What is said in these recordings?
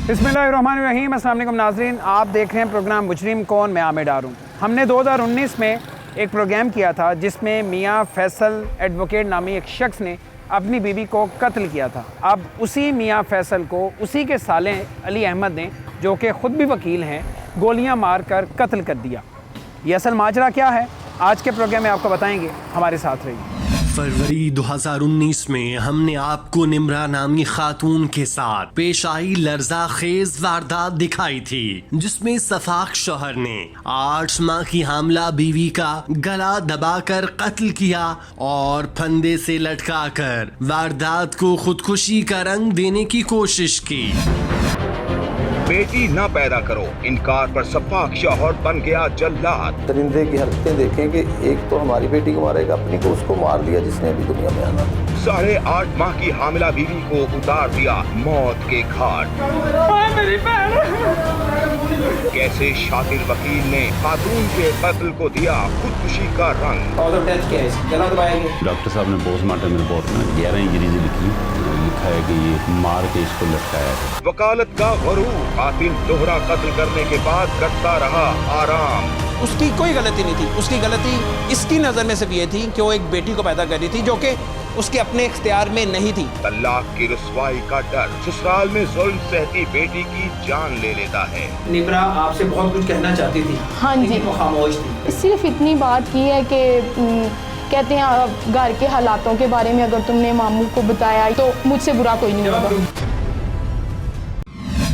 बिस्मिल्लाहिर्रहमानिर्रहीम। अस्सलाम वालेकुम नाज़रीन, आप देख रहे हैं प्रोग्राम मुजरिम कौन, मैं आमिर डार हूँ। हमने 2019 में एक प्रोग्राम किया था जिसमें मियाँ फैसल एडवोकेट नामी एक शख्स ने अपनी बीवी को कत्ल किया था। अब उसी मियाँ फैसल को उसी के साले अली अहमद ने, जो कि ख़ुद भी वकील हैं, गोलियाँ मार कर कत्ल कर दिया। ये असल माजरा क्या है आज के प्रोग्राम में आपको बताएंगे, हमारे साथ रहिए। फरवरी 2019 में हमने आपको निम्रा नामी खातून के साथ पेश आई लर्जा खेज वारदात दिखाई थी, जिसमें सफाक शोहर ने 8 माह की हामला बीवी का गला दबाकर कत्ल किया और फंदे से लटकाकर वारदात को खुदकुशी का रंग देने की कोशिश की। बेटी न पैदा करो, इनकार पर सफाक शौहर बन गया जल्लाद। दरिंदे की हरकतें देखें कि एक तो हमारी बेटी को मारेगा, अपनी को उसको मार दिया जिसने अभी दुनिया में आना। 8.5 माह की हामिला बीवी को उतार दिया मौत के घाट। मेरी कैसे शातिर वकील ने खातून के कत्ल को दिया खुदकुशी का रंग। डॉक्टर साहब ने पोस्टमार्टम रिपोर्ट में 11 इंजरीज लिखा है कि ये मार के इसको लटकाया है। वकालत का गरूर, कातिल दोहरा कत्ल करने के बाद करता रहा आराम। उसकी कोई गलती नहीं थी, उसकी गलती इसकी नज़र में सिर्फ ये थी कि वो एक बेटी को पैदा कर रही थी जो कि उसके अपने इख्तियार में नहीं थी। तलाक की रुसवाई का डर ससुराल में जुल्म सहती बेटी की जान ले लेता है। निब्रा आपसे बहुत कुछ कहना चाहती थी, हाँ जी, वो खामोश थी। सिर्फ इतनी बात की है कि कहते हैं घर के हालातों के बारे में अगर तुमने मामू को बताया तो मुझसे बुरा कोई नहीं होगा।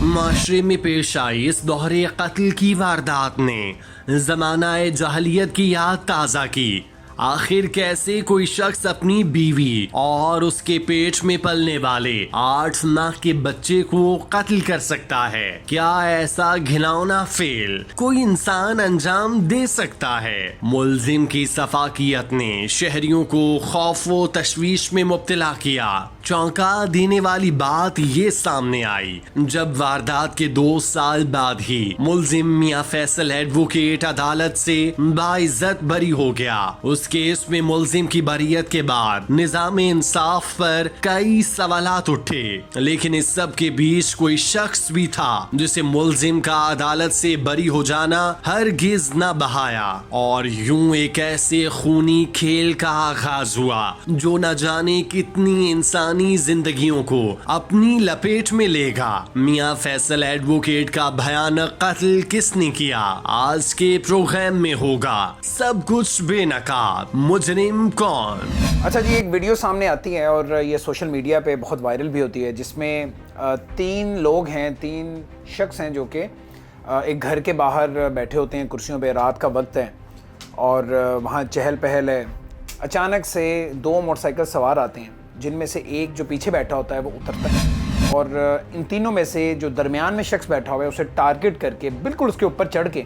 माशरे में पेश आई इस दोहरे कत्ल की वारदात ने ज़माना-ए जहलियत की याद ताज़ा की। आखिर कैसे कोई शख्स अपनी बीवी और उसके पेट में पलने वाले 8 माह के बच्चे को कत्ल कर सकता है? क्या ऐसा घिनौना फेल कोई इंसान अंजाम दे सकता है? मुल्जिम की सफाकियत ने शहरियों को खौफ व तशवीश में मुब्तला किया। चौंका देने वाली बात ये सामने आई जब वारदात के 2 साल बाद ही मुल्जिम मियां फैसल एडवोकेट अदालत से बाइज्जत बरी हो गया। उस केस में मुल्जिम की बरियत के बाद निजाम इंसाफ पर कई सवालात उठे, लेकिन इस सब के बीच कोई शख्स भी था जिसे मुल्जिम का अदालत से बरी हो जाना हरगिज न बहाया और यूं एक ऐसे खूनी खेल का आगाज हुआ जो न जाने कितनी इंसान जिंदगियों को अपनी लपेट में लेगा। मियां फैसल एडवोकेट का भयानक कत्ल किसने किया, आज के प्रोग्राम में होगा सब कुछ बेनकाब। मुजरिम कौन? अच्छा जी, एक वीडियो सामने आती है और ये सोशल मीडिया पे बहुत वायरल भी होती है, जिसमें 3 लोग हैं, 3 शख्स हैं जो कि एक घर के बाहर बैठे होते हैं कुर्सियों पे, रात का वक्त है और वहाँ चहल पहल है। अचानक से 2 मोटरसाइकिल सवार आते हैं, जिनमें से एक जो पीछे बैठा होता है वो उतरता है और इन तीनों में से जो दरमियान में शख्स बैठा हुआ है उसे टारगेट करके बिल्कुल उसके ऊपर चढ़ के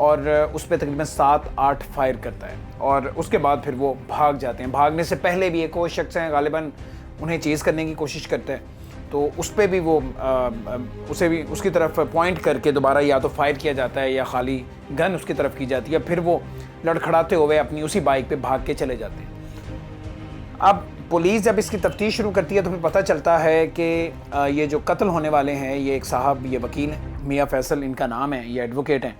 और उस पर तकरीबन 7-8 फायर करता है और उसके बाद फिर वो भाग जाते हैं। भागने से पहले भी एक और शख्स हैं, गालिबन उन्हें चेज़ करने की कोशिश करता है, तो उस पर भी वो उसे भी उसकी तरफ पॉइंट करके दोबारा या तो फायर किया जाता है या खाली गन उसकी तरफ की जाती है। फिर वो लड़खड़ाते हुए अपनी उसी बाइक पे भाग के चले जाते हैं। अब पुलिस जब इसकी तफ्तीश शुरू करती है तो फिर पता चलता है कि ये जो कत्ल होने वाले हैं ये एक साहब, ये वकील हैं, मियाँ फैसल इनका नाम है, ये एडवोकेट हैं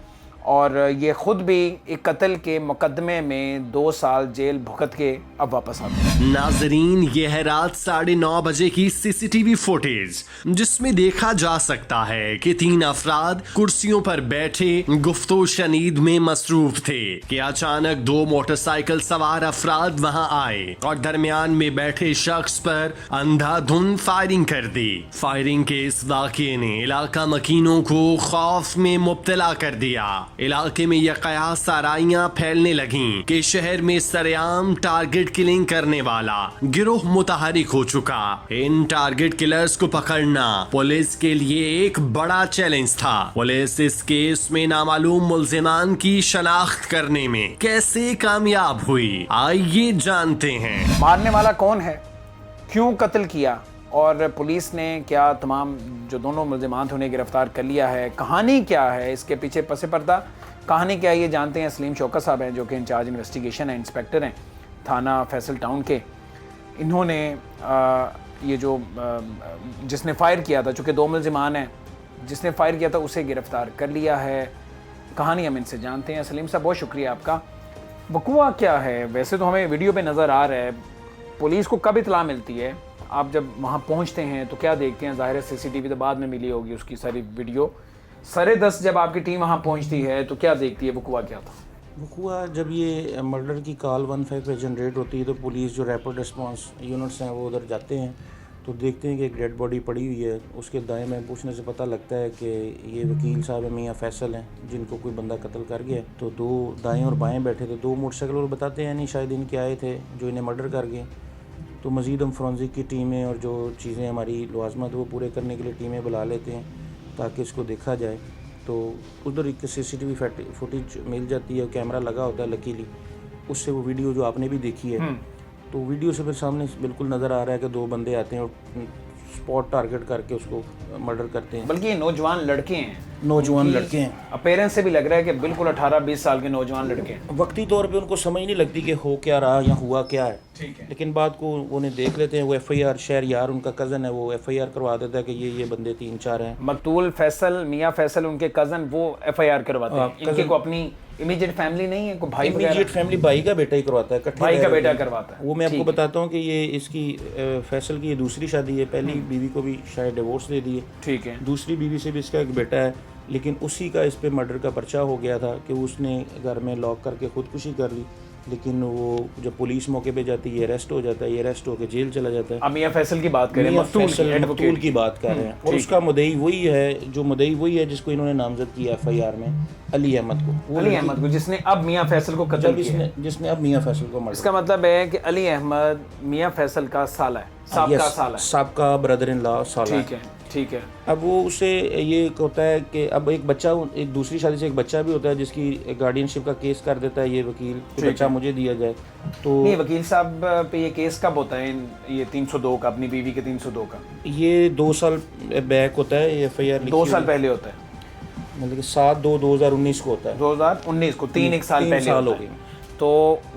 और ये ख़ुद भी एक कत्ल के मुकदमे में 2 साल जेल भुगत के अब वापस आते हैं। नाजरीन, यह है रात 9:30 बजे की सीसीटीवी फुटेज, जिसमें देखा जा सकता है कि 3 अफराद कुर्सियों पर बैठे गुफ्तो शनीद में मसरूफ थे कि अचानक 2 मोटरसाइकिल सवार अफराद वहां आए और दरमियान में बैठे शख्स पर अंधाधुंध फायरिंग कर दी। फायरिंग के इस वाक़े ने इलाका मकीनों को खौफ में मुब्तला कर दिया। इलाके में यह कयास आराइयां फैलने लगीं कि शहर में सरेआम टारगेट किलिंग करने वाला गिरोह मुतहरिक हो चुका। इन टारगेट किलर्स को पकड़ना पुलिस के लिए एक बड़ा चैलेंज था। पुलिस इस केस में नामालूम मुल्जिमान की शनाख्त करने में कैसे कामयाब हुई, आइए जानते हैं। मारने वाला कौन है, क्यों कत्ल किया और पुलिस ने क्या तमाम जो दोनों मुल्जिमान थे उन्हें गिरफ्तार कर लिया है, कहानी क्या है, इसके पीछे पसे पर्दा कहानी क्या है ये जानते हैं। सलीम शौकत साहब हैं जो कि इंचार्ज इन्वेस्टिगेशन है, इंस्पेक्टर हैं थाना फैसल टाउन के। इन्होंने ये जो जिसने फायर किया था, चूँकि 2 मुल्जिमान हैं, जिसने फायर किया था उसे गिरफ्तार कर लिया है। कहानी हम इनसे जानते हैं। सलीम साहब, बहुत शुक्रिया आपका। वकुआ क्या है? वैसे तो हमें वीडियो पे नज़र आ रहा है, पुलिस को कब इतला मिलती है? आप जब वहाँ पहुँचते हैं तो क्या देखते हैं? ज़ाहिर है CCTV तो बाद में मिली होगी उसकी सारी वीडियो। 10:30 जब आपकी टीम वहाँ पहुँचती है तो क्या देखती है? वकुआ क्या था? वकुआ जब ये मर्डर की कॉल 15 पे जनरेट होती है तो पुलिस जो रैपिड रिस्पांस यूनिट्स हैं वो उधर जाते हैं, तो देखते हैं कि एक डेड बॉडी पड़ी हुई है। उसके दाएं में पूछने से पता लगता है कि ये वकील साहब मियाँ फैसल हैं जिनको कोई बंदा कत्ल कर गया। तो दो दाएं और बाएं बैठे थे, 2 मोटरसाइकिल और बताते हैं नहीं शायद इनके आए थे जो इन्हें मर्डर कर गए। तो मज़ीद हम फोरेंसिक की टीमें और जो चीज़ें हमारी लवाजमत वो पूरे करने के लिए टीमें बुला लेते हैं ताकि इसको देखा जाए। तो उधर एक CCTV फुटेज मिल जाती है, कैमरा लगा होता है लकीली, उससे वो वीडियो जो आपने भी देखी है तो वीडियो से फिर सामने बिल्कुल नज़र आ रहा है कि 2 बंदे आते हैं और स्पॉट टारगेट करके उसको मर्डर करते हैं। बल्कि ये नौजवान लड़के हैं, नौजवान लड़के हैं, अपीयरेंस से भी लग रहा है कि बिल्कुल 18-20 साल के नौजवान लड़के हैं। वक्ती तौर पे उनको समझ नहीं लगती कि हो क्या रहा या हुआ क्या है, ठीक है। लेकिन बात को उन्हें देख लेते हैं। वो FIR शहर यार उनका कज़न है, वो FIR करवा देता है कि ये बंदे 3-4 हैं। मकतूल फैसल, मियाँ फैसल उनके कज़न, वो FIR करवाते हैं। इनके को अपनी इमीडिएट फैमिली नहीं है, कोई भाई इमीडिएट फैमिली भाई का बेटा ही करवाता है, इकट्ठे भाई का रह बेटा रहे हैं। करवाता है। वो मैं आपको बताता हूँ कि ये इसकी फैसल की ये दूसरी शादी है। पहली बीवी को भी शायद डिवोर्स दे दिए, ठीक है। दूसरी बीवी से भी इसका एक बेटा है, लेकिन उसी का इस पे मर्डर का पर्चा हो गया था कि उसने घर में लॉक करके खुदकुशी कर ली। लेकिन वो जब पुलिस मौके पे जाती है, ये अरेस्ट हो जाता है, ये अरेस्ट होकर जेल चला जाता है। अब मियाँ फैसल की बात करें, मियाँ मकतूल फैसल, की, मकतूल एडवोकेट की बात कर रहे हैं, और उसका मुद्दई वही है, जो मुद्दई वही है जिसको इन्होंने नामजद किया FIR में, अली अहमद को। अली अहमद को, जिसने अब मियाँ फैसल को कत्ल किया, जिसने अब मियाँ फैसल को मर्डर। इसका मतलब है कि अली अहमद मियाँ फैसल का साला है, साबका साला है, साबका ब्रदर इन लॉ साला। ठीक है, ठीक है। अब वो उसे ये होता है कि अब एक बच्चा, एक दूसरी शादी से एक बच्चा भी होता है जिसकी गार्डियनशिप का केस कर देता है ये वकील कि बच्चा मुझे दिया जाए। तो नहीं, वकील साहब पे ये केस कब होता है? ये 302 का, अपनी बीवी के 302 का, ये 2 साल बैक होता है, ये FIR 2 साल पहले होता है, मतलब कि 7/2/2019 को होता है। 2019 को, 3 साल पहले हो होता गए। है। तो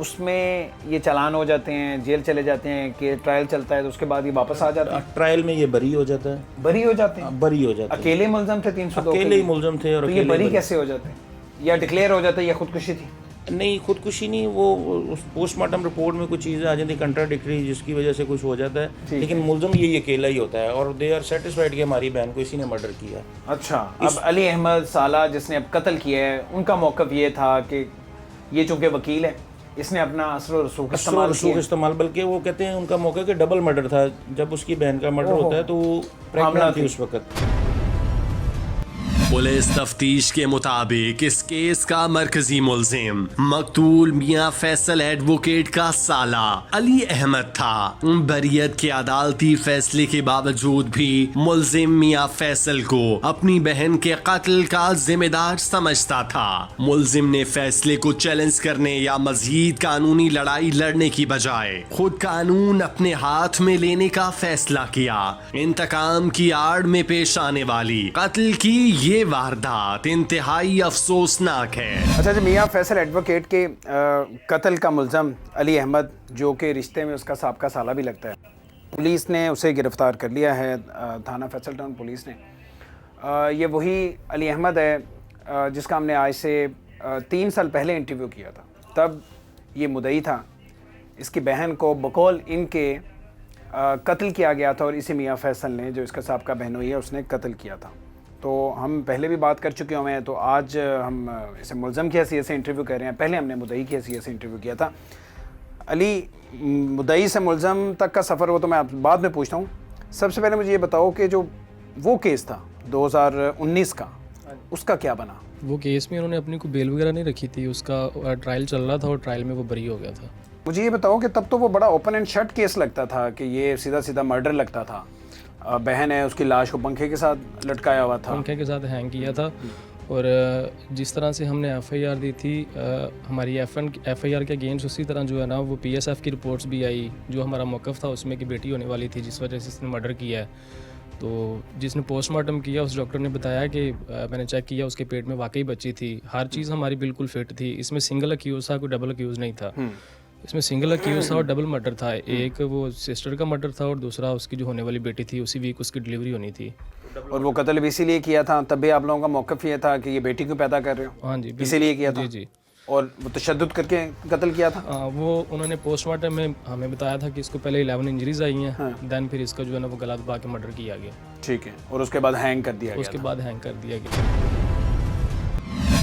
उसमें ये चालान हो जाते हैं, जेल चले जाते हैं, कि ट्रायल चलता है, तो उसके बाद ये वापस आ जाते हैं। ट्रायल में ये बरी हो जाता है, बरी हो जाते हैं, बरी हो जाता है। अकेले मुलजम थे 302 के? अकेले ही मुलजम थे। और तो ये बरी कैसे हो जाते हैं? या डिक्लेयर हो जाता है या खुदकुशी थी? नहीं, खुदकुशी नहीं, वो पोस्टमार्टम रिपोर्ट में कुछ चीज़ें आ जाती हैं कंट्राडिक्टरी, जिसकी वजह से कुछ हो जाता है, लेकिन मुलजम यही अकेला ही होता है और दे आर सेटिस्फाइड कि हमारी बहन को इसी ने मर्डर किया। अच्छा, अब अली अहमद साला जिसने अब कत्ल किया है, उनका मौक़िफ़ ये था कि ये चूँकि वकील है, इसने अपना असर और रसूख इस्तेमाल, बल्कि वो कहते हैं उनका मौका कि डबल मर्डर था। जब उसकी बहन का मर्डर होता है तो वो प्रेग्नेंट थी उस वक्त। पुलिस तफ्तीश के मुताबिक इस केस का मरकजी मुल्जिम मकतूल मियाँ फैसल एडवोकेट का साला अली अहमद था। बरियत के अदालती फैसले के बावजूद भी मुल्जिम मियाँ फैसल को अपनी बहन के कत्ल का जिम्मेदार समझता था। मुल्जिम ने फैसले को चैलेंज करने या मजीद कानूनी लड़ाई लड़ने की बजाय खुद कानून अपने हाथ में लेने का फैसला किया। इंतकाम की आड़ में पेश आने वाली कत्ल की ये वारदात इंतहाई अफसोसनाक है। अच्छा, जो मियाँ फैसल एडवोकेट के कत्ल का मुल्ज़म अली अहमद, जो कि रिश्ते में उसका साबका साला भी लगता है, पुलिस ने उसे गिरफ़्तार कर लिया है, थाना फैसल टाउन पुलिस ने। ये वही अली अहमद है जिसका हमने आज से 3 साल पहले इंटरव्यू किया था। तब ये मुद्दई था, इसकी बहन को बकौल इनके कत्ल किया गया था और इसी मियाँ फैसल ने, जो इसका साबका बहनोई है, उसने कत्ल किया था। तो हम पहले भी बात कर चुके हुए हैं, तो आज हम इसे मुल्ज़म की हैसियत से इंटरव्यू कर रहे हैं। पहले हमने मुद्दई की हैसियत से इंटरव्यू किया था। अली, मुद्दई से मुल्ज़म तक का सफ़र वो तो मैं बाद में पूछता हूँ। सबसे पहले मुझे ये बताओ कि जो वो केस था 2019 का, उसका क्या बना? वो केस में उन्होंने अपनी को बेल वगैरह नहीं रखी थी, उसका ट्रायल चल रहा था और ट्रायल में वो बरी हो गया था। मुझे ये बताओ कि तब तो वो बड़ा ओपन एंड शट केस लगता था कि ये सीधा सीधा मर्डर लगता था। बहन है, उसकी लाश को पंखे के साथ लटकाया हुआ था, पंखे के साथ हैंग किया था। और जिस तरह से हमने FIR दी थी, हमारी FIR के अगेंस्ट, उसी तरह जो है ना वो PSF की रिपोर्ट्स भी आई, जो हमारा मौक़िफ़ था उसमें कि बेटी होने वाली थी जिस वजह से इसने मर्डर किया है। तो जिसने पोस्टमार्टम किया उस डॉक्टर ने बताया कि मैंने चेक किया, उसके पेट में वाकई बच्ची थी, हर चीज़ हमारी बिल्कुल फिट थी। इसमें सिंगल अक्यूज़ था, कोई डबल अक्यूज़ नहीं था। इसमें सिंगल अक्यूज़ था और डबल मर्डर था। एक वो सिस्टर का मर्डर था और दूसरा उसकी जो होने वाली बेटी थी, उसी वीक उसकी डिलीवरी होनी थी। और वो कत्ल भी इसीलिए किया था, तब भी आप लोगों का मौक़िफ़ ये था कि ये बेटी क्यों पैदा कर रहे हो? हाँ जी, इसीलिए किया था? जी जी। और वो तशद्दुद करके कत्ल किया था? वो उन्होंने पोस्टमार्टम में हमें बताया था कि इसको पहले 11 इंजरीज आई हैं, देन फिर इसका जो है ना वो गला दबा के मर्डर किया गया। ठीक है, और उसके बाद हैंग कर दिया गया उसके था। बाद हैंग कर दिया गया।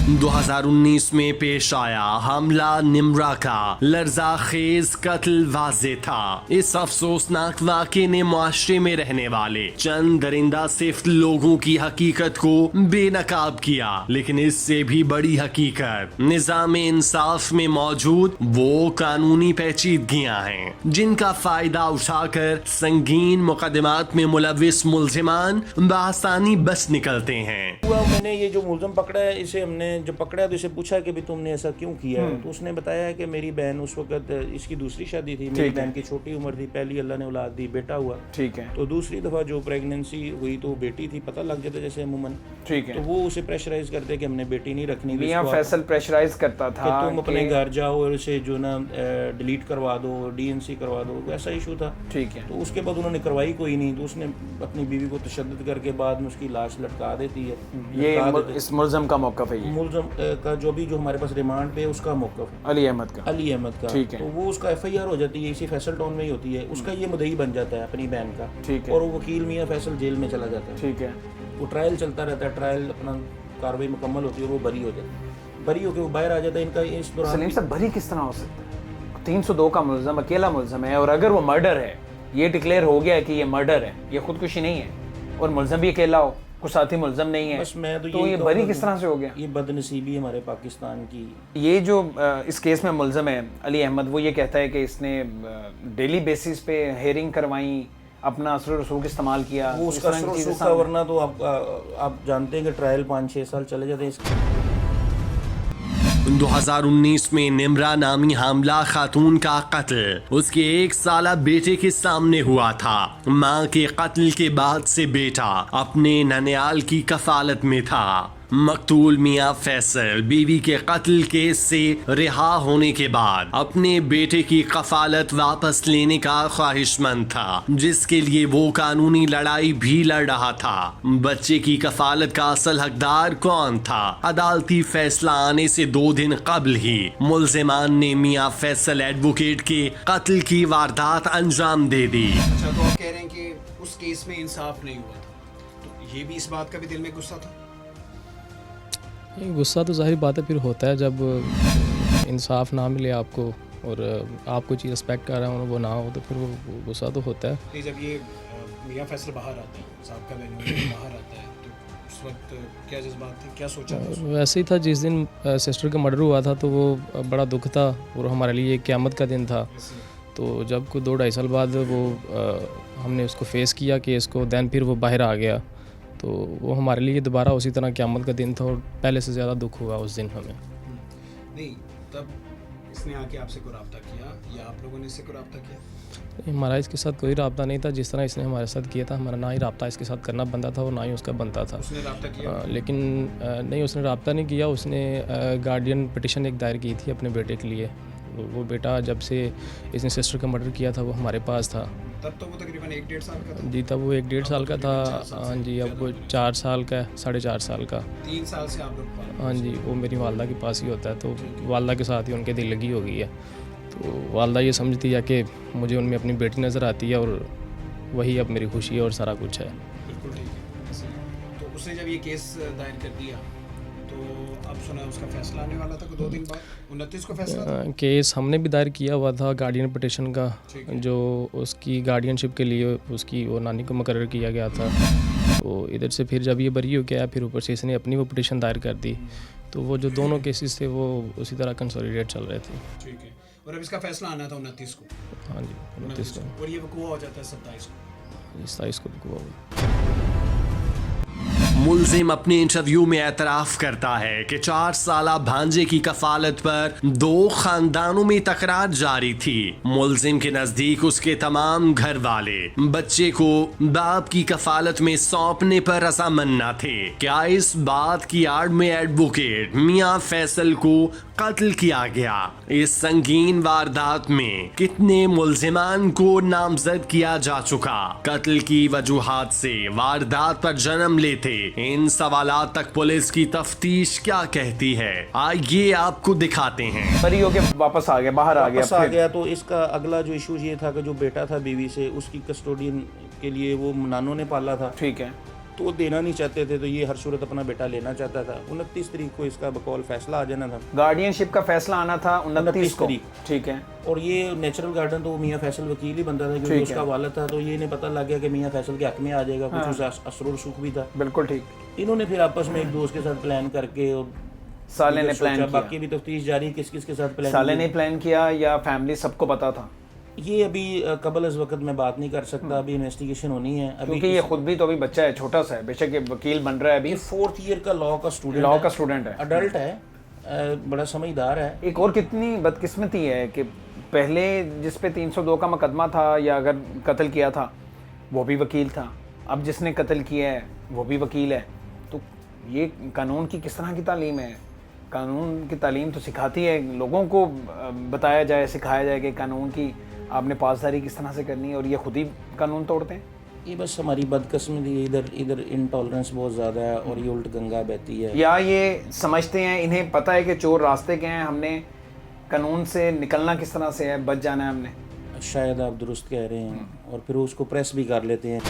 2019 में पेश आया हमला निम्रा का लर्जाखेज कत्ल वाज़े था। इस अफसोसनाक वाक़े ने मुआशरे में रहने वाले चंद दरिंदा सिफ्त लोगों की हकीकत को बेनकाब किया, लेकिन इससे भी बड़ी हकीकत निज़ाम इंसाफ में मौजूद वो कानूनी पेचीदगियां हैं जिनका फायदा उठाकर संगीन मुकदमात में मुलविस मुल्जिमान बआसानी बच निकलते हैं। मैंने ये जो मुलजम पकड़ा है, इसे हमने जब पकड़ा तो इसे पूछा कि भी तुमने ऐसा क्यों किया है, तो उसने बताया कि मेरी बहन उस वक्त, इसकी दूसरी शादी थी, मेरी बहन की छोटी उम्र थी, पहली अल्लाह ने औलाद दी, बेटा हुआ। ठीक है। तो दूसरी दफ़ा जो प्रेगनेंसी हुई तो बेटी थी, पता लग जाता जैसे अमूमन। ठीक है। तो वो उसे प्रेशराइज करते कि हमने बेटी नहीं रखनी, मियां फैसल प्रेशराइज करता था कि तुम अपने घर जाओ और उसे जो ना डिलीट करवा दो, DNC करवा दो, वैसा इशू था। ठीक है। तो उसके बाद उन्होंने करवाई कोई नहीं, तो उसने अपनी बीवी को तशद्दुद करके बाद में उसकी लाश लटका देती है। ये इस मुल्ज़म का मौक़िफ़ है, ये मुल्ज़म का जो भी जो हमारे पास रिमांड पे उसका मौक़िफ़ है, अली अहमद का। अली अहमद का। ठीक है। तो वो उसका FIR हो जाती है, इसी फैसल टाउन में ही होती है, उसका ये मुद्दई बन जाता है अपनी बहन का। ठीक है। और वो वकील मियां फैसल जेल में चला जाता है। ठीक है। वो ट्रायल चलता रहता है, ट्रायल अपना कार्रवाई मुकम्मल होती है, वो बरी हो जाता है, बरी होकर वो बाहर आ जाता है। इनका इस दौरान सलीम साहब बरी किस तरह हो सकता है? 302 का मुल्ज़म अकेला मुल्ज़म है, और अगर वो मर्डर है, ये डिक्लेयर हो गया है कि ये मर्डर है, ये खुदकुशी नहीं है, और मुल्ज़म भी अकेला हो, कुछ साथी मुल्ज़म नहीं है, बस मैं तो ये बरी किस तरह से हो गया? ये बदनसीबी हमारे पाकिस्तान की। ये जो इस केस में मुल्ज़म है अली अहमद, वो ये कहता है कि इसने डेली बेसिस पे हेयरिंग करवाई, अपना असर रसूख इस्तेमाल किया। वो उसका असर रसूख का, वरना तो आप जानते हैं कि ट्रायल 5-6 साल चले जाते हैं इसके। 2019 में निम्रा नामी हामला खातून का कत्ल उसके 1 साला बेटे के सामने हुआ था। मां के कत्ल के बाद से बेटा अपने ननियाल की कफालत में था। मकतूल मियां फैसल बीवी के कत्ल केस से रिहा होने के बाद अपने बेटे की कफालत वापस लेने का ख्वाहिशमंद था, जिसके लिए वो कानूनी लड़ाई भी लड़ रहा था। बच्चे की कफालत का असल हकदार कौन था? अदालती फैसला आने से 2 दिन कबल ही मुल्जिमान ने मियां फैसल एडवोकेट के कत्ल की वारदात अंजाम दे दी। अच्छा, तो आप कह रहे हैं कि उस केस में इंसाफ नहीं हुआ था, तो ये भी इस बात का भी दिल में गुस्सा था? गुस्सा तो जाहिर बात है फिर होता है जब इंसाफ ना मिले आपको, और आप कोई चीज़ रिस्पेक्ट कर रहे हो वो ना हो, तो फिर वो गुस्सा तो होता है। नहीं, जब ये मियां फैसल बाहर आता है, साहब का बहन बाहर आता है, तो उस वक्त क्या जज्बात थे, क्या सोचा था? वैसे ही था, जिस दिन सिस्टर का मर्डर हुआ था तो वो बड़ा दुख था और हमारे लिए एक क़यामत का दिन था। तो जब कोई 2-2.5 साल बाद वो हमने उसको फेस किया केस को, दैन फिर वो बाहर आ गया, तो वो हमारे लिए दोबारा उसी तरह क़यामत का दिन था और पहले से ज़्यादा दुख हुआ उस दिन हमें। नहीं, तब इसने आके आपसे कोई रब्ता किया या आप लोगों ने इससे कोई रब्ता किया? हमारा इसके साथ कोई रब्ता नहीं था, जिस तरह इसने हमारे साथ किया था, हमारा ना ही रब्ता इसके साथ करना बनता था और ना ही उसका बनता था। उसने रब्ता किया? लेकिन नहीं, उसने रब्ता नहीं किया। उसने गार्डियन पिटिशन एक दायर की थी अपने बेटे के लिए। वो बेटा जब से इसने सिस्टर का मर्डर किया था वो हमारे पास था। तब तो वो तकरीबन 1-1.5 साल का था? जी, तब वो 1-1.5 साल का था। हाँ जी, अब वो 4 साल का, 4.5 साल का। 3 साल से आप लोग? हाँ जी, वो मेरी वालदा के पास ही होता है, तो वालदा के साथ ही उनके दिल लगी हो गई है। तो वालदा ये समझती है कि मुझे उनमें अपनी बेटी नज़र आती है और वही अब मेरी खुशी है और सारा कुछ है। बिल्कुल ठीक है। तो उसने जब ये केस दायर कर दिया तो अब सुना उसका फैसला आने वाला था 2 दिन बाद, 29 को फैसला था? केस हमने भी दायर किया हुआ था गार्डियन पिटिशन का, जो उसकी गार्डियनशिप के लिए उसकी वो नानी को मुकर्रर किया गया था। तो इधर से फिर जब ये बरी हो गया, फिर ऊपर से इसने अपनी वो पिटिशन दायर कर दी, तो वो जो दोनों केसेस थे वो उसी तरह कंसोलिडेट चल रहे थे। ठीक है। और अब इसका फैसला आना था 29 को? हाँ जी, 29 को। और ये वकूआ हो जाता है 27 को? 27 को वकूआ हुआ। मुलजिम अपने इंटरव्यू में एतराफ करता है कि 4 साला भांजे की कफालत पर 2 खानदानों में तकरार जारी थी। मुलजिम के नजदीक उसके तमाम घर वाले बच्चे को बाप की कफालत में सौंपने पर रजामंद न थे। क्या इस बात की आड़ में एडवोकेट मियां फैसल को कत्ल किया गया? इस संगीन वारदात में कितने मुलजिमान को नामजद किया जा चुका? कत्ल की वजूहात से वारदात पर जन्म लेते इन सवालात तक पुलिस की तफ्तीश क्या कहती है, आइए आपको दिखाते हैं। बरी होके वापस आ गया, बाहर आ वापस आ गया। गया तो इसका अगला जो इशू ये था कि जो बेटा था बीवी से, उसकी कस्टोडियन के लिए वो नानों ने पाला था, ठीक है, तो वो देना नहीं चाहते थे, तो ये हर सूरत अपना बेटा लेना चाहता था। 29 तारीख को इसका बकौल फैसला आ जाना था। गार्डियनशिप का फैसला आना था 29 को, तारीख। ठीक है। और ये नेचुरल गार्डन तो वो मियां फैसल वकील ही बनता था, क्योंकि ठीक उसका है। वालिद था, तो ये इन्हें पता लग गया कि मियां फैसल के हक में आ जाएगा, कुछ उस असरूर सुख भी था। बिल्कुल ठीक। इन्होंने फिर आपस में एक दोस्त के साथ प्लान करके और साले ने प्लान किया। बाकी भी तफ्तीश जारी किस किस के साथ प्लान साले ने प्लान किया या फैमिली सबको पता था? ये अभी कबल इस वक्त मैं बात नहीं कर सकता, अभी इन्वेस्टिगेशन होनी है। अभी क्योंकि ये खुद भी तो अभी बच्चा है, छोटा सा है, बेशक ये वकील बन रहा है अभी, ये 4th ईयर का लॉ का स्टूडेंट है, अडल्ट है, बड़ा समझदार है। एक और कितनी बदकिस्मती है कि पहले जिस पे 302 का मुकदमा था या अगर कत्ल किया था वो भी वकील था, अब जिसने कत्ल किया है वो भी वकील है। तो ये कानून की किस तरह की तालीम है? कानून की तालीम तो सिखाती है, लोगों को बताया जाए, सिखाया जाए कि कानून की आपने पासदारी किस तरह से करनी है, और ये खुद ही कानून तोड़ते हैं। ये बस हमारी बदकिस्मती है, इधर इंटॉलरेंस बहुत ज़्यादा है और ये उल्ट गंगा बहती है। या ये समझते हैं, इन्हें पता है कि चोर रास्ते के हैं, हमने कानून से निकलना किस तरह से है, बच जाना है हमने। शायद आप दुरुस्त कह रहे हैं, और फिर उसको प्रेस भी कर लेते हैं।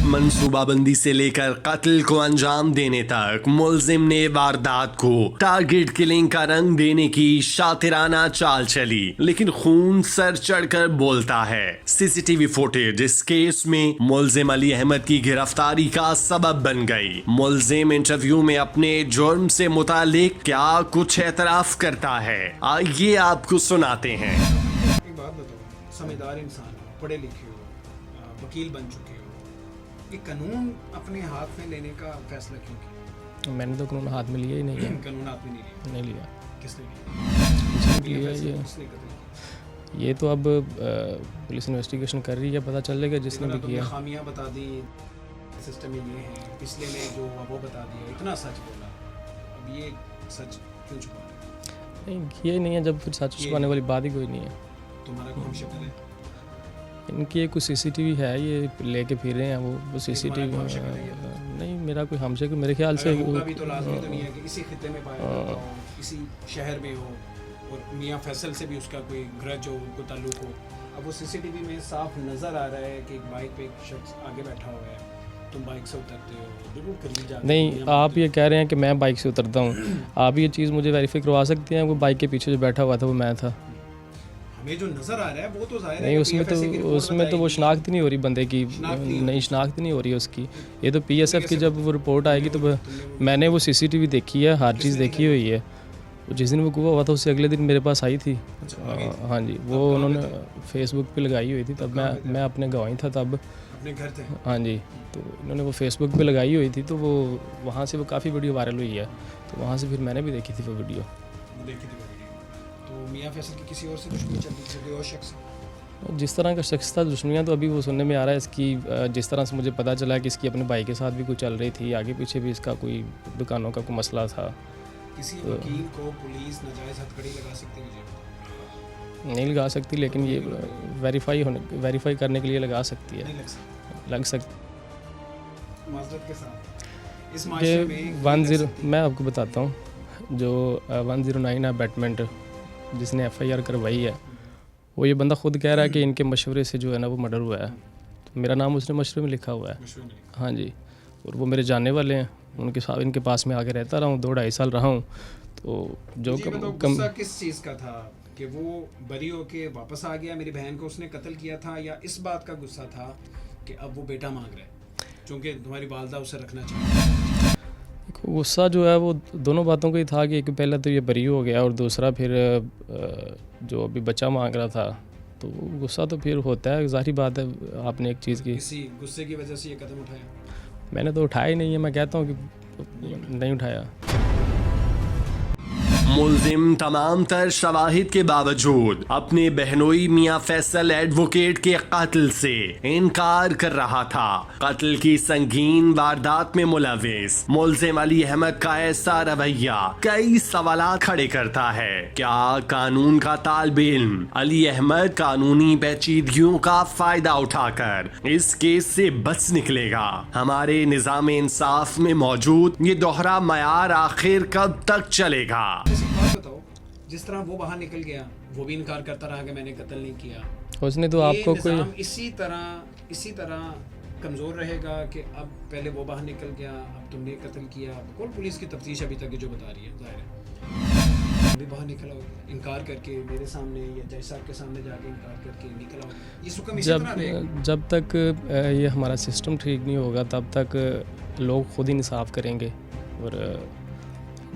मंसूबाबंदी से लेकर कत्ल को अंजाम देने तक मुलजिम ने वारदात को टारगेट किलिंग का रंग देने की शातिराना चाल चली, लेकिन खून सर चढ़कर बोलता है। सीसीटीवी फुटेज इस केस में मुलजिम अली अहमद की गिरफ्तारी का सबब बन गई। मुलजिम इंटरव्यू में अपने जुर्म से मुतालिक क्या कुछ एतराफ करता है, आइए आपको सुनाते हैं। एक बात बताओ, समझदार इंसान हो, पढ़े लिखे हो, वकील बन चुके हो, ये कानून अपने हाथ में लेने का फैसला क्यों किया? मैंने तो कानून हाथ में लिया ही नहीं है। कानून हाथ में नहीं लिया। किसने लिया? ये किसने कत्ल किया? ये तो अब पुलिस इन्वेस्टिगेशन कर रही है, पता चलेगा जिसने भी किया। खामियां बता दी, सिस्टम में ये है, पिछले में जो वो बता दिया, इतना सच बोला, अब ये सच क्यों छुपा रहे? नहीं, ये नहीं है, जब फिर सच छुपाने वाली बात ही कोई नहीं है। तुम्हारा कौन शक्ल है? इनकी एक कुछ सीसीटीवी है, ये लेके फिर रहे हैं वो सीसीटीवी। नहीं, मेरा कोई हमसे मेरे ख्याल से होगा भी तो लाजमी तो नहीं है कि इसी खिते में पाया जाता हो, इसी शहर में हो, और मियां फैसल से भी उसका कोई ग्रज हो, उनको ताल्लुक हो। अब वो सीसीटीवी में साफ नज़र आ रहा है कि एक बाइक पे एक शख्स आगे बैठा हुआ है, तुम बाइक से उतरते हो, बिल्कुल करीब जाके। नहीं, आप ये कह रहे हैं कि मैं बाइक से उतरता हूँ, आप ये चीज़ मुझे वेरीफाई करवा सकते हैं? वो बाइक के पीछे जो बैठा हुआ था वो मैं था। हमें जो नज़र आ रहा है वो तो जाहिर है। नहीं, उसमें तो वो शनाख्त नहीं हो रही बंदे की, नहीं शनाख्त नहीं हो रही है उसकी। ये तो पीएसएफ की जब वो रिपोर्ट आएगी तो मैंने वो सीसीटीवी देखी है, हर चीज़ देखी हुई है। जिस दिन वो हुआ हुआ था उससे अगले दिन मेरे पास आई थी। हाँ जी, वो उन्होंने फेसबुक पे लगाई हुई थी, तब मैं अपने गाँव ही था तब, अपने घर थे। हाँ जी, तो इन्होंने वो फेसबुक पे लगाई हुई थी, तो वो वहाँ से वो काफ़ी वीडियो वायरल हुई है, तो वहाँ से फिर मैंने भी देखी थी वो वीडियो। तो मियां फैसल की किसी और से दुश्मनी चल रही थी, कोई और शख्स? जिस तरह का शख्स था दुश्मनियाँ तो अभी वो सुनने में आ रहा है इसकी, जिस तरह से मुझे पता चला कि इसकी अपने भाई के साथ भी कुछ चल रही थी, आगे पीछे भी इसका कोई दुकानों का कोई मसला था। किसी वकील को पुलिस नाजायज़ हथकड़ी लगा सकती है? नहीं लगा सकती, लेकिन ये वेरीफाई करने के लिए लगा सकती है। लग सकती। माज़रत के साथ इस मामले में 10 मैं आपको बताता हूँ, जो 109 अबैटमेंट जिसने FIR करवाई है, वो ये बंदा खुद कह रहा है कि इनके मशवरे से जो है ना वो मर्डर हुआ है। तो मेरा नाम उसने मशवरे में लिखा हुआ है। हाँ जी, और वो मेरे जानने वाले हैं, उनके साथ इनके पास में आके रहता रहा हूँ, 2-2.5 साल रहा हूँ। तो जो गुस्सा किस चीज़ का था कि वो बरी होके वापस आ गया, मेरी बहन को उसने कत्ल किया था, या इस बात का गुस्सा था कि अब वो बेटा मांग रहा है क्योंकि तुम्हारी वालदा उसे रखना चाहिए? गुस्सा जो है वो दोनों बातों का ही था कि एक पहले तो ये बरी हो गया और दूसरा फिर जो अभी बच्चा मांग रहा था, तो गुस्सा तो फिर होता है, ज़ाहिर बात है। आपने एक चीज़ की किसी गुस्से की वजह से ये कदम उठाया? मैंने तो उठाया ही नहीं है, मैं कहता हूँ कि नहीं उठाया। मुल्जिम तमाम तर शवाहिद के बावजूद अपने बहनोई मियां फैसल एडवोकेट के कत्ल से इनकार कर रहा था। कत्ल की संगीन वारदात में मुलविस मुल्जिम अली अहमद का ऐसा रवैया कई सवालात खड़े करता है। क्या कानून का तालिबे इल्म अली अहमद कानूनी पेचीदगियों का फायदा उठाकर इस केस से बच निकलेगा? हमारे निजाम इंसाफ में मौजूद ये दोहरा मयार आखिर कब तक चलेगा? बात बताओ, जिस तरह वो बाहर निकल गया वो भी इनकार करता रहा कि मैंने कत्ल नहीं किया। उसने तो आपको कोई इसी तरह कमज़ोर रहेगा कि अब पहले वो बाहर निकल गया, अब तुमने कत्ल किया। कौन पुलिस की तफ्तीश अभी तक जो बता रही है, जाहिर है अभी बाहर निकला होगा इनकार करके, मेरे सामने या जज साहब के सामने जाके इनकार करके निकला होगा। ये सुकम इसी तरह रहेगा। जब तक ये हमारा सिस्टम ठीक नहीं होगा तब तक लोग खुद ही इंसाफ करेंगे। और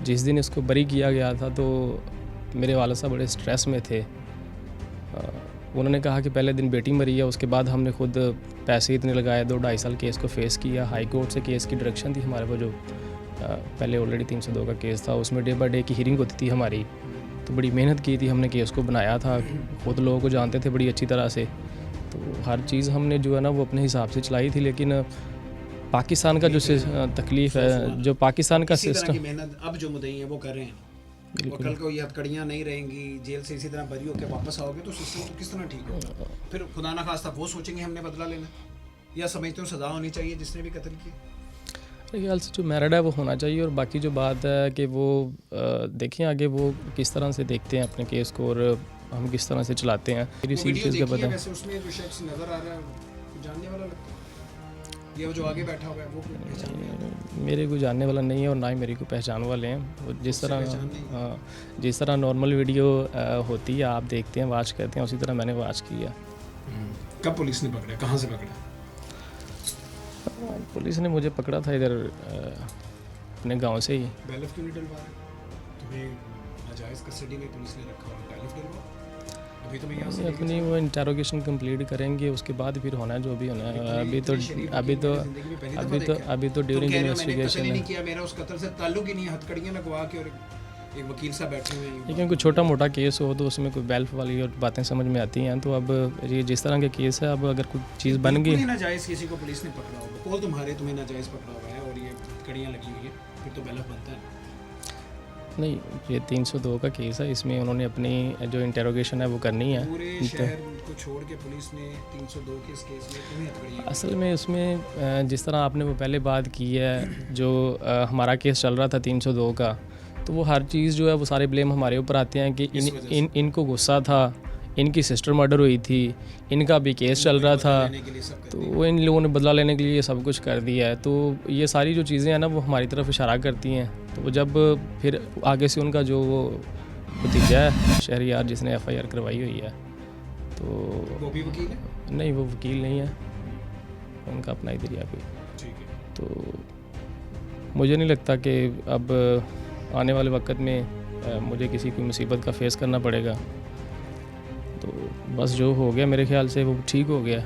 जिस दिन इसको बरी किया गया था तो मेरे वालिद साहब बड़े स्ट्रेस में थे। उन्होंने कहा कि पहले दिन बेटी मरी है, उसके बाद हमने खुद पैसे इतने लगाए, 2-2.5 साल केस को फेस किया। हाई कोर्ट से केस की डायरेक्शन थी हमारे को, जो पहले ऑलरेडी 302 का केस था, उसमें डे बाय डे की हियरिंग होती थी हमारी। तो बड़ी मेहनत की थी हमने, केस को बनाया था, खुद लोगों को जानते थे बड़ी अच्छी तरह से। तो हर चीज़ हमने जो है ना वो अपने हिसाब से चलाई थी। लेकिन पाकिस्तान का जो तकलीफ़ है, जो पाकिस्तान का सिस्टम, मेहनत अब जो मुद्दई हैं वो कर रहे हैं, और कल को ये हथकड़ियाँ नहीं रहेंगी, जेल से इसी तरह बरी होकर वापस आओगे तो सिस्टम तो किस तरह ठीक होगा? फिर खुदा ना खास्ता वो सोचेंगे हमने बदला लेना, या समझते हो सज़ा होनी चाहिए जिसने भी कत्ल किया? मेरे ख्याल से जो मेरिट है वो होना चाहिए। और बाकी जो बात है कि वो देखें आगे वो किस तरह से देखते हैं अपने केस को और हम किस तरह से चलाते हैं। चीज़ का पता है, उसमें जो शख्स नज़र आ रहा है जानने वाला लगता है, ये जो आगे बैठा हुआ है वो मेरे को जानने वाला नहीं है और ना ही मेरे को पहचान वाले हैं। जिस तरह नॉर्मल वीडियो होती है आप देखते हैं, वॉच करते हैं, उसी तरह मैंने वॉच किया। कब पुलिस ने पकड़ा, कहाँ से पकड़ा? पुलिस ने मुझे पकड़ा था इधर अपने गांव से ही। बैलेफ क्यों नहीं डलवा रहे? तुम्हें नाजायज़ कस्टडी में पुलिस ने रखा और बैलेफ डलवा? अभी तो मैं यहाँ से अपनी वो इंटेरोगेशन कंप्लीट करेंगे, उसके बाद फिर होना है जो भी होना है। अभी तो ड्यूरिंग इन्वेस्टिगेशन नहीं किया, मेरा उस कत्ल से ताल्लुक ही नहीं है, हथकड़ियाँ लगवा के और एक वकील साहब बैठे हुए हैं। लेकिन कोई छोटा मोटा केस हो तो उसमें कोई बेल्फ वाली और बातें समझ में आती हैं। तो अब ये जिस तरह के केस है, अब अगर कुछ चीज़ बन गई, नाजायज़ किसी को पुलिस ने पकड़ा होगा, कॉल तुम्हें नाजायज़ पकड़ा हुआ है और ये हथकड़ियाँ लगी हुई है, फिर तो बेल्फ बनता है। नहीं, ये 302 का केस है, इसमें उन्होंने अपनी जो इंटेरोगेशन है वो करनी है। पूरे शहर को छोड़ के पुलिस ने 302 के इस केस में क्यों हथकड़ियाँ? असल में उसमें जिस तरह आपने वो पहले बात की है, जो हमारा केस चल रहा था 302 का, तो वो हर चीज़ जो है वो सारे ब्लेम हमारे ऊपर आते हैं कि इनको गुस्सा था, इनकी सिस्टर मर्डर हुई थी, इनका भी केस चल रहा था, तो वो इन लोगों ने बदला लेने के लिए ये सब कुछ कर दिया है। तो ये सारी जो चीज़ें हैं ना वो हमारी तरफ इशारा करती हैं। तो वो जब फिर आगे से उनका जो वो भतीजा है शहरियार जिसने FIR करवाई हुई है, तो वो भी वकील है? नहीं, वो वकील नहीं है, उनका अपना ही दरिया कोई। तो मुझे नहीं लगता कि अब आने वाले वक्त में मुझे किसी कोई मुसीबत का फेस करना पड़ेगा। तो बस जो हो गया मेरे ख्याल से वो ठीक हो गया।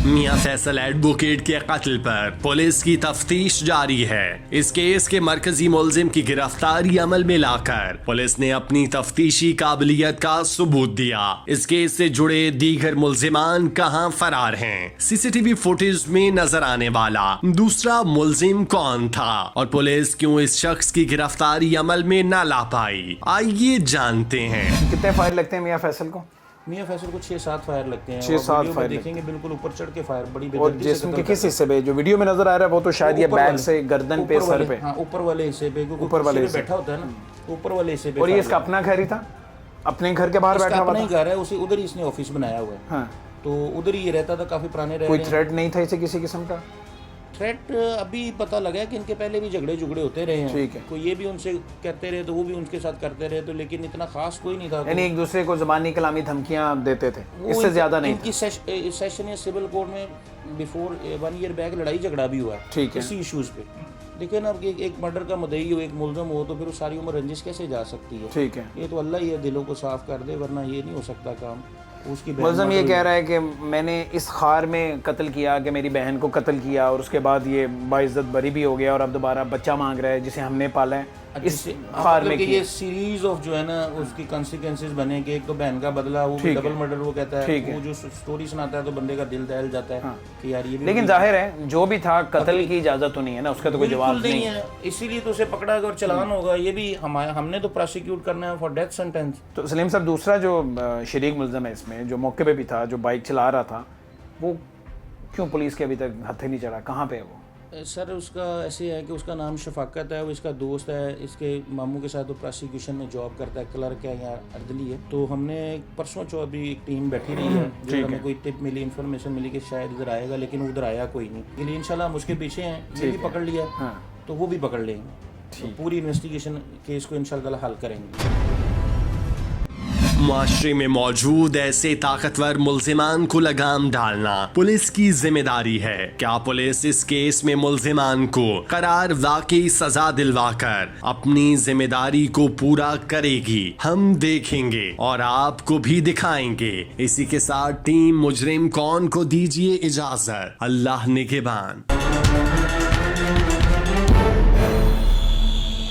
मियां फैसल एडवोकेट के कत्ल पर पुलिस की तफ्तीश जारी है। इस केस के मरकजी मुल्जिम की गिरफ्तारी अमल में लाकर पुलिस ने अपनी तफ्तीशी काबिलियत का सबूत दिया। इस केस से जुड़े दीगर मुल्जिमान कहां फरार हैं, CCTV फुटेज में नजर आने वाला दूसरा मुल्जिम कौन था और पुलिस क्यों इस शख्स की गिरफ्तारी अमल में न ला पाई, आइए जानते हैं। कितने फायर लगते हैं मियां फैसल को? मियां फैसल को 6-7 फायर लगते हैं। 6-7 फायर देखेंगे, बिल्कुल ऊपर चढ़ के फायर, बड़ी और जिस्म के किस हिस्से पे? जो वीडियो में नजर आ रहा है वो तो शायद ये बैक से, गर्दन पे, सर पे। हाँ, ऊपर वाले हिस्से पे, क्योंकि ऊपर वाले हिस्से बैठा होता है ना, ऊपर वाले हिस्से पे। और ये इसका अपना घर ही था, अपने घर के बाहर बैठा हुआ था? अपना ही घर है, उसी उधर ही इसने ऑफिस बनाया हुआ है। हाँ, तो उधर ही ये रहता था, काफी पुराने रह। कोई थ्रेट नहीं था इसे किसी किस्म का? थ्रेट अभी पता लगा है कि इनके पहले भी झगड़े होते रहे हैं। ठीक है। कोई ये भी उनसे करते रहे तो वो भी उनके साथ करते रहे, तो लेकिन इतना खास कोई नहीं था। यानी एक दूसरे को ज़बानी कलामी धमकियां देते थे, इससे ज़्यादा नहीं? इनकी सेशन या सिविल कोर्ट में बिफोर 1 ईयर बैक लड़ाई झगड़ा भी हुआ है। ठीक है। इसी इश्यूज पे देखिए ना, एक मर्डर का मुद्दई हो, एक मुल्ज़म हो, तो फिर सारी उम्र रंजिश कैसे जा सकती है? ठीक है। ये तो अल्लाह ही है दिलों को साफ कर दे, वरना ये नहीं हो सकता काम। उसकी बहन मुलज़म ये मर्डर कह हुई। रहा है कि मैंने इस खार में कत्ल किया, कि मेरी बहन को कत्ल किया और उसके बाद ये बाइज्जत बरी भी हो गया और अब दोबारा बच्चा मांग रहा है जिसे हमने पाला है इस खार में कि किया। ये सीरीज ऑफ जो है ना उसकी कॉन्सिक्वेंसेस बने कि एक तो बहन का बदला, वो भी ठीक है। डबल मर्डर वो कहता ठीक है, है। वो जो स्टोरी सुनाता है तो बंदे का दिल दहल जाता है हाँ। कि यार ये भी लेकिन जाहिर है जो भी था कत्ल की इजाज़त तो नहीं है ना, उसका तो कोई बिल्कुल जवाब नहीं है। है, इसीलिए तो उसे पकड़ा गया और चालान होगा। ये भी हमने तो प्रोसिक्यूट करना है फॉर डेथ सेंटेंस। तो सलीम साहब दूसरा जो शरीक मुलज़म है इसमें, जो मौके पे भी था, जो बाइक चला रहा था, वो क्यों पुलिस के अभी तक हत्थे नहीं चढ़ा, कहाँ पे है वो? सर उसका ऐसे है कि उसका नाम शफाकत है, वो इसका दोस्त है, इसके मामू के साथ वो प्रोसिक्यूशन में जॉब करता है, क्लर्क है यहाँ अर्दली है। तो हमने परसों चौथ भी एक टीम बैठी रही है, जो हमें कोई टिप मिली, इन्फॉर्मेशन मिली कि शायद इधर आएगा, लेकिन वो उधर आया कोई नहीं। इसलिए इंशाल्लाह हम उसके पीछे हैं, ये भी पकड़ लिया हाँ। तो वो भी पकड़ लेंगे। तो पूरी इन्वेस्टिगेशन केस को इंशाल्लाह हल करेंगे। मुआशरे में मौजूद ऐसे ताकतवर मुल्जिमान को लगाम डालना पुलिस की जिम्मेदारी है। क्या पुलिस इस केस में मुल्जिमान को करार वाकई सजा दिलवाकर अपनी जिम्मेदारी को पूरा करेगी? हम देखेंगे और आपको भी दिखाएंगे। इसी के साथ टीम मुजरिम कौन को दीजिए इजाजत। अल्लाह निगहबान।